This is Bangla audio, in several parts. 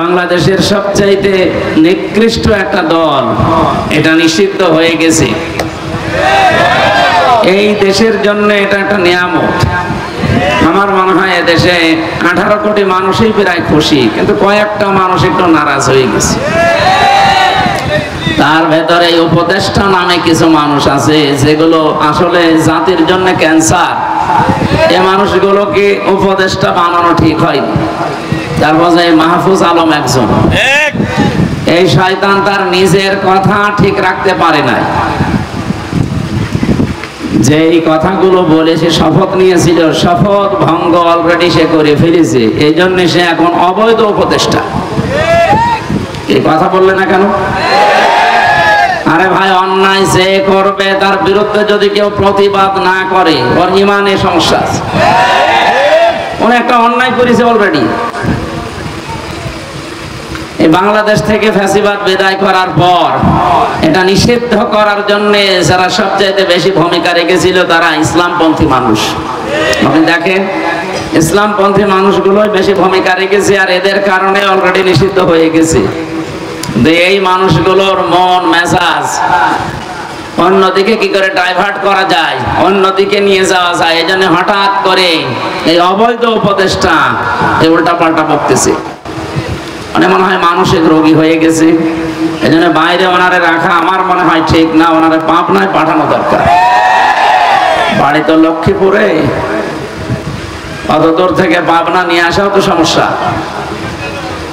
বাংলাদেশের সবচাইতে নিকৃষ্ট একটা দল, এটা নিষিদ্ধ হয়ে গেছে। এই দেশের জন্য এটা একটা নিয়ামত। আমার মনে হয় এদেশে 18 কোটি মানুষই প্রায় খুশি, কিন্তু কয়েকটা মানুষ একটু নারাজ হয়ে গেছে। তার ভেতরে উপদেষ্টা নামে কিছু মানুষ আছে যেগুলো আসলে জাতির জন্য ক্যান্সার। এই মানুষগুলোকে উপদেষ্টা বানানো ঠিক হয়নি। তারপর মাহফুজ আলম একজন, এই শয়তান তার নিজের কথা ঠিক রাখতে পারে নাই। যে এই কথাগুলো বলে সে শপথ নিয়েছিল, শপথ ভঙ্গ অলরেডি সে করে ফেলেছে। এই জন্য সে এখন অবৈধ উপদেষ্টা। এই কথা বললে না কেন? আরে ভাই, অন্যায় যে করবে তার বিরুদ্ধে যদি কেউ প্রতিবাদ না করে, ওর ইমানে সমস্যা আছে। উনি একটা অন্যায় করেছে অলরেডি। এই বাংলাদেশ থেকে ফ্যাসিবাদ বিদায় করার পর এটা নিষিদ্ধ করার জন্য যারা সবচাইতে বেশি ভূমিকা রেখেছিল তারা ইসলামপন্থী মানুষ। আপনি দেখেন, ইসলামপন্থী মানুষগুলোই বেশি ভূমিকা রেখেছে, আর এদের কারণে অলরেডি নিষিদ্ধ হয়ে গেছে। এই মানুষগুলোর মন মেজাজ অন্যদিকে কি করে ডাইভার্ট করা যায়, অন্যদিকে নিয়ে যাওয়া যায়, এই জন্য হঠাৎ করে এই অবৈধ উপদেষ্টা এই উল্টা পাল্টা বকতেছে। মানে মনে হয় মানসিক রোগী হয়ে গেছে। এই জন্য বাইরে ওনারে রাখা আমার মনে হয় ঠিক না, ওনারে পাবনায় পাঠানো দরকার। বাড়ি তো লক্ষ্মীপুরে, অত দূর থেকে পাবনা নিয়ে আসাও তো সমস্যা।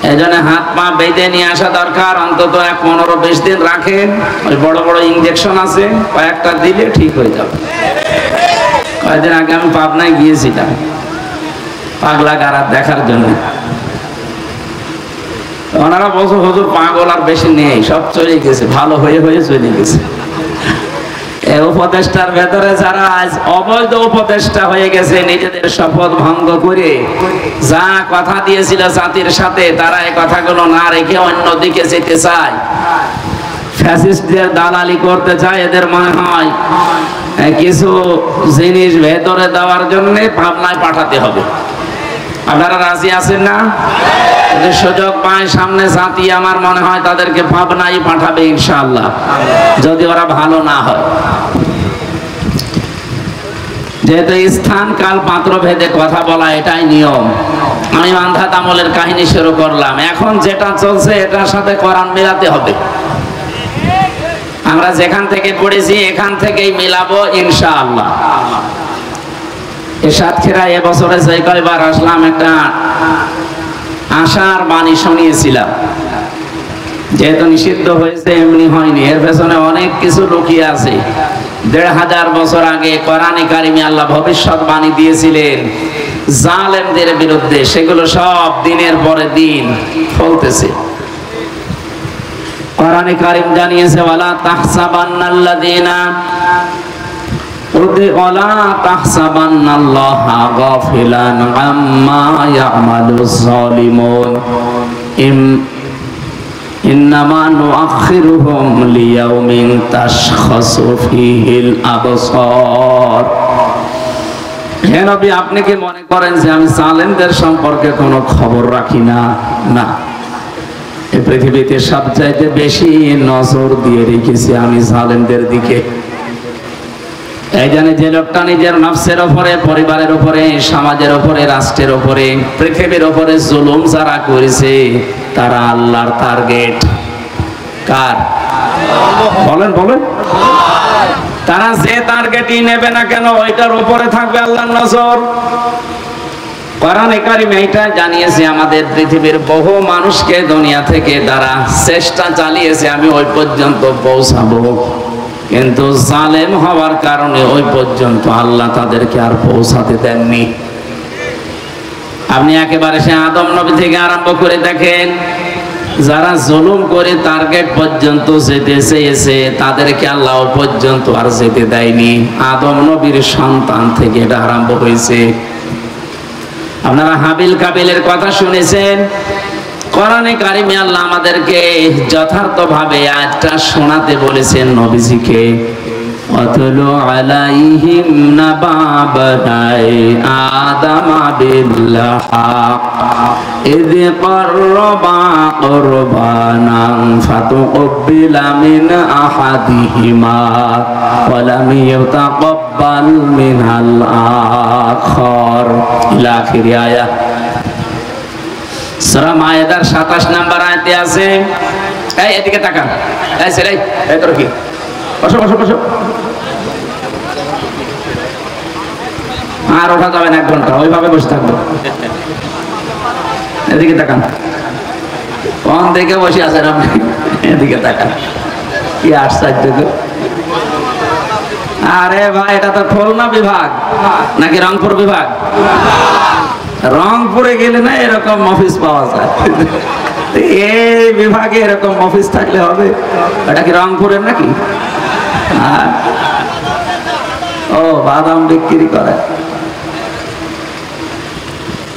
এই জন্য হাত পা বেঁধে নিয়ে আসা দরকার। অন্তত 15-20 দিন রাখেন, ওই বড় বড় ইঞ্জেকশন আছে, কয়েকটা দিলে ঠিক হয়ে যাবে। কয়েকদিন আগে আমি পাবনায় গিয়েছিলাম পাগলা গারাত দেখার জন্য। ওনারা বলছে হুজুর পাগল আর বেশি নেই, সব চলে গেছে, ভালো হয়ে হয়ে চলে গেছে। এই উপদেষ্টার ভেতরে যারা আজ অবৈধ উপদেষ্টা হয়ে গেছে, নিজেদের শপথ ভঙ্গ করে যা কথা দিয়েছিল জাতির সাথে, তারা এই কথাগুলো না রেখে অন্যদিকে যেতে চায়, ফ্যাসিস্টদের দালালি করতে চায়। এদের মনে হয় কিছু জিনিস ভেতরে দেওয়ার জন্য পাবনায় পাঠাতে হবে। আপনারা রাজি আছেন না? যদি সুযোগ পায় সামনে জাতি, আমার মনে হয় তাদেরকে পাবনায় পাঠাবে ইনশাআল্লাহ, যদি ওরা ভালো না হয়। যেহেতু স্থান কাল পাত্র ভেদে কথা বলা এটাই নিয়ম। আমি আন্ধাত আমলের কাহিনী শুরু করলাম। এখন যেটা চলছে এটার সাথে কোরআন মিলাতে হবে। আমরা যেখান থেকে পড়েছি এখান থেকেই মিলাবো ইনশাআল্লাহ। সাতক্ষীরা এবছরে যে কয়বার আসলাম, একটা আশার বাণী শুনিয়েছিলাম। যেহেতু নিষিদ্ধ হয়েছে এমনি হয়নি, এর পেছনে অনেক কিছু লুকিয়ে আছে। 1500 বছর আগে কোরআনে কারিমে আল্লাহ ভবিষ্যৎ বাণী দিয়েছিলেন জালেমদের বিরুদ্ধে, সেগুলো সব দিনের পরে দিন ফলতেছে। কোরআনে কারিম জানিয়েছে, ওয়ালা তাহসাবান্নাল্লাযীনা ওয়ালা তাহসাবান্নাল্লাহা গাফিলান আম্মা ইয়ামালুজ জালিমুন ইন্নামা নুআখিরুহুম লিয়াউমিন তাশখাসু ফীহিল আবসার। হে নবী, আপনি কি মনে করেন যে আমি জালেমদের সম্পর্কে কোনো খবর রাখি না? না, এই পৃথিবীতে সবচাইতে বেশি নজর দিয়ে রেখেছি আমি জালেমদের দিকে। এই জন্য যে লোকটা নিজের নফসের উপরে, পরিবারের উপরে, সমাজের উপরে, রাষ্ট্রের উপরে, পৃথিবীর উপরে জুলুম যারা করেছে, তারা আল্লাহর টার্গেট। কার? বলেন বলেন। তারা যে টার্গেটই নেবে না কেন, ওইটার উপরে থাকবে আল্লাহর নজর। কোরআনে কারিমে এটা জানিয়েছে আমাদের পৃথিবীর বহু মানুষকে দুনিয়া থেকে তারা চেষ্টা চালিয়েছে আমি ওই পর্যন্ত পৌঁছাবো, কিন্তু জালেম হওয়ার কারণে ওই পর্যন্ত আল্লাহ তাদেরকে আর পৌঁছাতে দেননি। আপনি একেবারে সে আদম নবী থেকে আরম্ভ করে দেখেন, যারা জুলুম করে টার্গেট পর্যন্ত যেতে চেয়েছে তাদেরকে আল্লাহ ওই পর্যন্ত আর যেতে দেয়নি। আদম নবীর সন্তান থেকে এটা আরম্ভ হয়েছে। আপনারা হাবিল কাবিলের কথা শুনেছেন। কোরআনে কারিমে আল্লাহ আমাদেরকে যথার্থভাবে আয়াতটা শোনাতে বলেছেন নবীজিকে। واتل عليهم نبأ بني آدم بالحق إذ قربا قربانا فتقبل من أحدهما ولم يتقبل من الآخر إلى آخر آية সূরা মায়েদার 27 নম্বর আয়াতে আছে। এই এদিকে তাকান, এই ছেলে, এই তোর কি, বসো বসো বসো। আর ওঠা যাবে না, 1 ঘন্টা ওইভাবে বসে থাকবো। এদিকে তাকান, কোন দিকে বসে আছেন আপনি? এদিকে তাকান, কি আশ্চর্য গো। আরে ভাই, এটা তো খুলনা বিভাগ নাকি রংপুর বিভাগ? রংপুরে গেলে না এরকম অফিস পাওয়া যায়, এই বিভাগে এরকম অফিস থাকলে হবে। এটা কি রংপুরের নাকি? ও, বাদাম বিক্রি করে,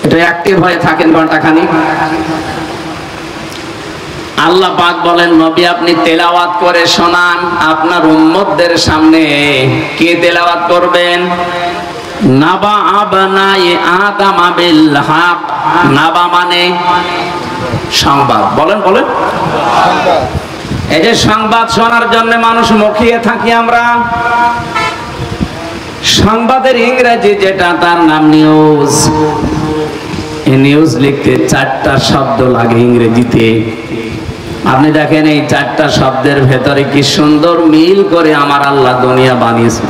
এটা অ্যাক্টিভ হয়ে থাকেন ঘন্টাখানি। আল্লাহ পাক বলেন, নবী আপনি তেলাওয়াত করে শোনান আপনার উম্মতদের সামনে। কে তেলাওয়াত করবেন? নাবা আবনাই আদম বিল হক। নাবা মানে সংবাদ। বলেন বলেন। এই যে সংবাদ শোনার জন্য মানুষ মুখিয়ে থাকি আমরা। সংবাদের ইংরেজি যেটা, তার নাম নিউজ। এই নিউজ লিখতে 4টা শব্দ লাগে ইংরেজিতে। আপনি দেখেন এই 4টা শব্দের ভেতরে কি সুন্দর মিল করে আমার আল্লাহ দুনিয়া বানিয়েছে।